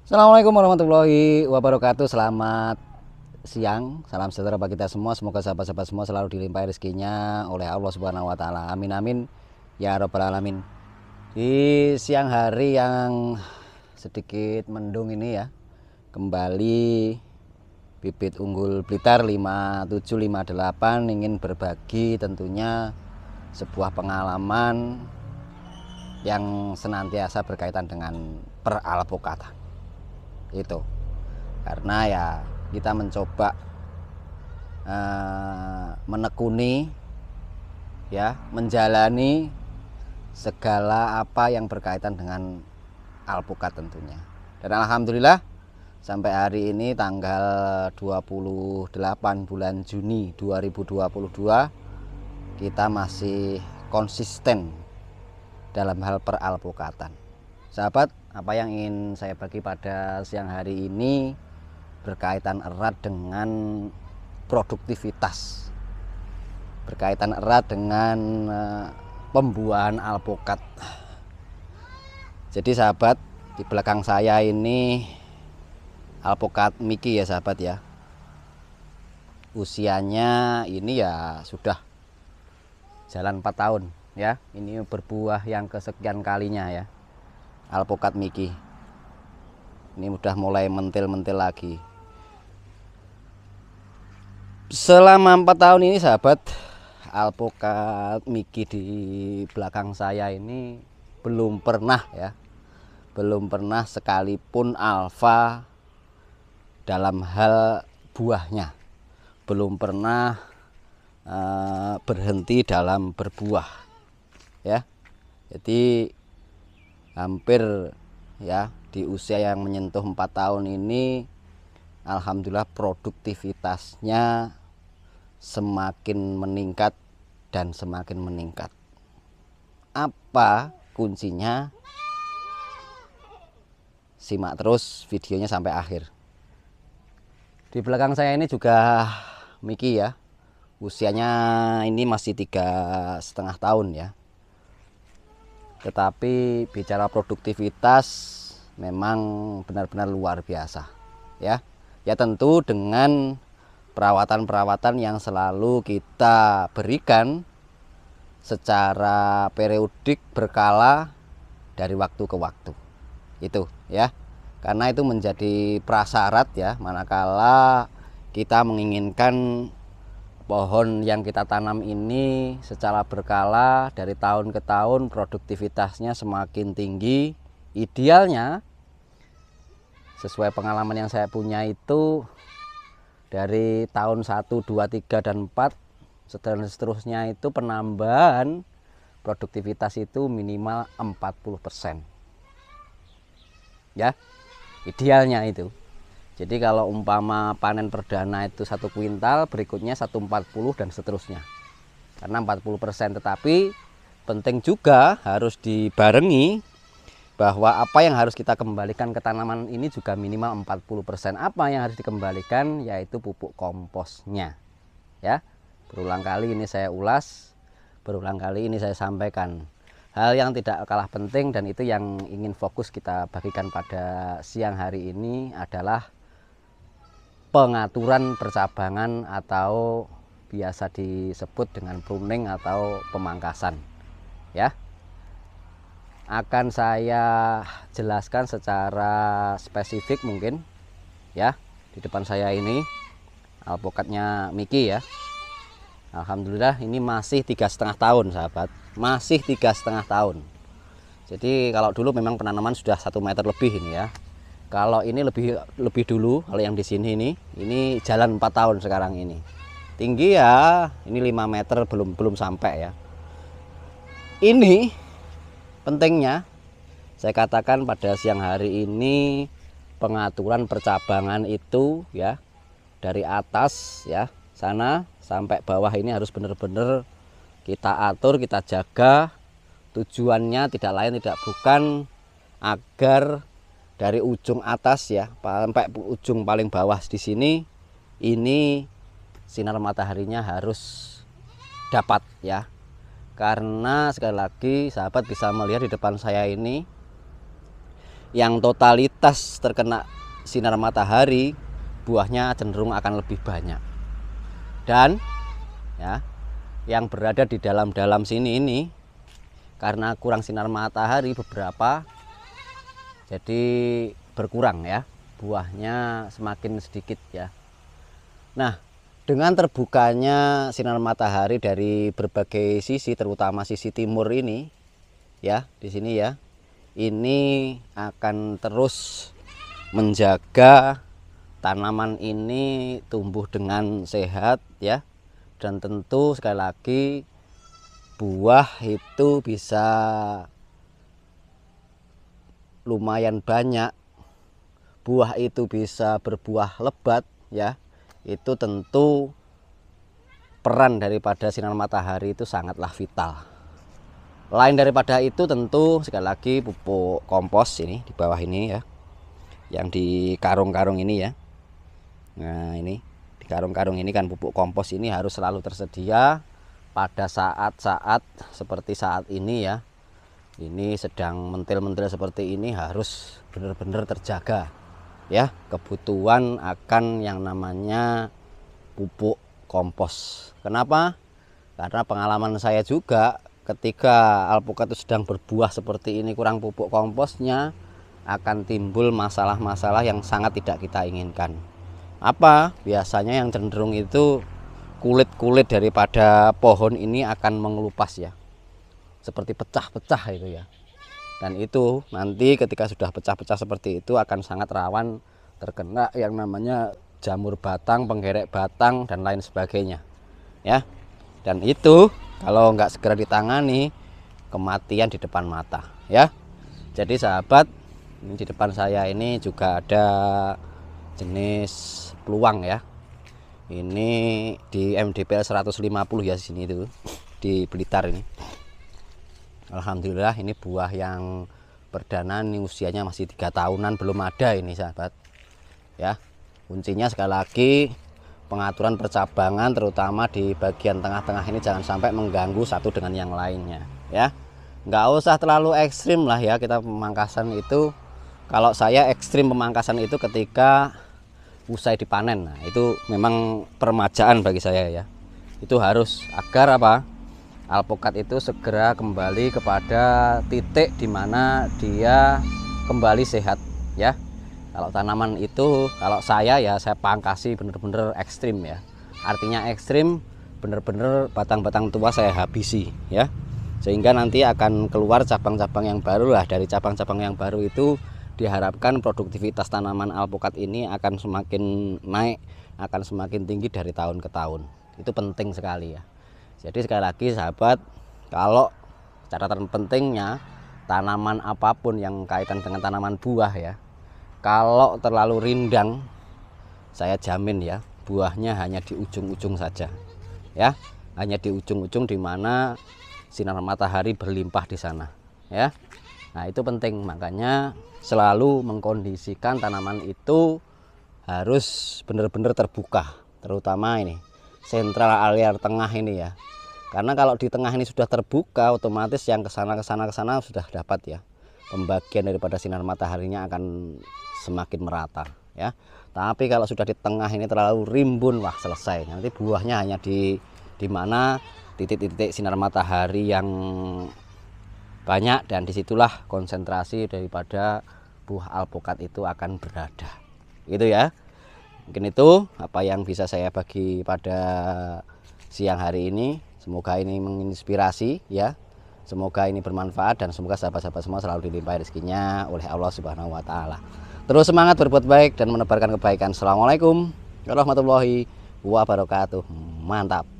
Assalamualaikum warahmatullahi wabarakatuh. Selamat siang, salam sejahtera bagi kita semua. Semoga sahabat-sahabat semua selalu dilimpahi rezekinya oleh Allah Subhanahu wa taala. Amin amin ya rabbal alamin. Di siang hari yang sedikit mendung ini ya, kembali bibit unggul Blitar 5758 ingin berbagi tentunya sebuah pengalaman yang senantiasa berkaitan dengan peralpukatan. Itu karena ya kita mencoba menekuni ya, menjalani segala apa yang berkaitan dengan alpukat tentunya. Dan alhamdulillah sampai hari ini tanggal 28 bulan Juni 2022 kita masih konsisten dalam hal peralpukatan. Sahabat, apa yang ingin saya bagi pada siang hari ini berkaitan erat dengan produktivitas, berkaitan erat dengan pembuahan alpukat. Jadi sahabat, di belakang saya ini alpukat Miki ya sahabat ya. Usianya ini ya sudah jalan 4 tahun ya. Ini berbuah yang kesekian kalinya ya. Alpukat Miki ini udah mulai mentil-mentil lagi. Selama 4 tahun ini sahabat, alpukat Miki di belakang saya ini belum pernah ya, belum pernah sekalipun alfa dalam hal buahnya, belum pernah berhenti dalam berbuah ya. Jadi hampir ya di usia yang menyentuh 4 tahun ini alhamdulillah produktivitasnya semakin meningkat dan semakin meningkat. Apa kuncinya? Simak terus videonya sampai akhir. Di belakang saya ini juga Miki ya. Usianya ini masih 3,5 tahun ya. Tetapi bicara produktivitas memang benar-benar luar biasa ya. Ya tentu dengan perawatan-perawatan yang selalu kita berikan secara periodik berkala dari waktu ke waktu. Itu ya. Karena itu menjadi prasyarat ya manakala kita menginginkan pohon yang kita tanam ini secara berkala dari tahun ke tahun produktivitasnya semakin tinggi. Idealnya sesuai pengalaman yang saya punya itu dari tahun 1, 2, 3, dan 4 dan seterusnya itu penambahan produktivitas itu minimal 40% ya, idealnya itu. Jadi kalau umpama panen perdana itu 1 kuintal, berikutnya 140 dan seterusnya. Karena 40%, tetapi penting juga harus dibarengi bahwa apa yang harus kita kembalikan ke tanaman ini juga minimal 40%. Apa yang harus dikembalikan yaitu pupuk komposnya. Ya. Berulang kali ini saya ulas, berulang kali ini saya sampaikan. Hal yang tidak kalah penting dan itu yang ingin fokus kita bagikan pada siang hari ini adalah pengaturan percabangan atau biasa disebut dengan pruning atau pemangkasan ya. Akan saya jelaskan secara spesifik mungkin ya. Di depan saya ini alpukatnya Miki ya. Alhamdulillah ini masih 3,5 tahun sahabat, masih 3,5 tahun. Jadi kalau dulu memang penanaman sudah 1 meter lebih ini ya. Kalau ini lebih dulu, kalau yang di sini ini jalan 4 tahun sekarang ini. Tinggi ya, ini 5 meter belum sampai ya. Ini pentingnya saya katakan pada siang hari ini pengaturan percabangan itu ya, dari atas ya sana sampai bawah ini harus benar-benar kita atur, kita jaga. Tujuannya tidak lain tidak bukan agar dari ujung atas ya sampai ujung paling bawah di sini ini sinar mataharinya harus dapat ya. Karena sekali lagi sahabat bisa melihat di depan saya ini yang totalitas terkena sinar matahari, buahnya cenderung akan lebih banyak. Dan ya, yang berada di dalam sini ini karena kurang sinar matahari beberapa, jadi berkurang ya, buahnya semakin sedikit ya. Nah, dengan terbukanya sinar matahari dari berbagai sisi, terutama sisi timur ini ya, di sini ya, ini akan terus menjaga tanaman ini tumbuh dengan sehat ya, dan tentu sekali lagi buah itu bisa lumayan banyak, buah itu bisa berbuah lebat ya, itu tentu peran daripada sinar matahari itu sangatlah vital. Lain daripada itu tentu sekali lagi pupuk kompos ini di bawah ini ya, yang di karung-karung ini ya. Nah ini di karung-karung ini kan pupuk kompos ini harus selalu tersedia pada saat-saat seperti saat ini ya. Ini sedang mentil-mentil seperti ini, harus benar-benar terjaga ya, kebutuhan akan yang namanya pupuk kompos. Kenapa? Karena pengalaman saya juga ketika alpukat itu sedang berbuah seperti ini, kurang pupuk komposnya, akan timbul masalah-masalah yang sangat tidak kita inginkan. Apa? Biasanya yang cenderung itu kulit-kulit daripada pohon ini akan mengelupas ya, seperti pecah-pecah itu ya. Dan itu nanti ketika sudah pecah-pecah seperti itu akan sangat rawan terkena yang namanya jamur batang, penggerek batang, dan lain sebagainya ya. Dan itu kalau nggak segera ditangani, kematian di depan mata ya. Jadi sahabat, ini di depan saya ini juga ada jenis peluang ya. Ini di MDPL 150 ya, di sini itu di Blitar ini. Alhamdulillah ini buah yang perdana, ini usianya masih 3 tahunan, belum ada ini sahabat ya. Kuncinya sekali lagi pengaturan percabangan, terutama di bagian tengah-tengah ini jangan sampai mengganggu satu dengan yang lainnya ya. Nggak usah terlalu ekstrim lah ya kita pemangkasan itu. Kalau saya ekstrim pemangkasan itu ketika usai dipanen. Nah itu memang permajaan bagi saya ya. Itu harus agar apa, alpukat itu segera kembali kepada titik di mana dia kembali sehat ya. Kalau tanaman itu, kalau saya ya saya pangkasi bener-bener ekstrim ya. Artinya ekstrim, bener-bener batang-batang tua saya habisi ya. Sehingga nanti akan keluar cabang-cabang yang baru lah. Dari cabang-cabang yang baru itu diharapkan produktivitas tanaman alpukat ini akan semakin naik, akan semakin tinggi dari tahun ke tahun. Itu penting sekali ya. Jadi sekali lagi sahabat, kalau catatan pentingnya tanaman apapun yang kaitan dengan tanaman buah ya, kalau terlalu rindang, saya jamin ya buahnya hanya di ujung-ujung saja ya, hanya di ujung-ujung di mana sinar matahari berlimpah di sana ya. Nah itu penting, makanya selalu mengkondisikan tanaman itu harus benar-benar terbuka, terutama ini sentral area tengah ini ya. Karena kalau di tengah ini sudah terbuka, otomatis yang kesana sudah dapat ya, pembagian daripada sinar mataharinya akan semakin merata ya. Tapi kalau sudah di tengah ini terlalu rimbun, wah selesai. Nanti buahnya hanya di mana titik-titik sinar matahari yang banyak, dan disitulah konsentrasi daripada buah alpukat itu akan berada. Gitu ya. Mungkin itu apa yang bisa saya bagi pada siang hari ini. Semoga ini menginspirasi ya. Semoga ini bermanfaat, dan semoga sahabat-sahabat semua selalu dilimpahi rezekinya oleh Allah Subhanahu wa taala. Terus semangat berbuat baik dan menebarkan kebaikan. Assalamualaikum warahmatullahi wabarakatuh. Mantap.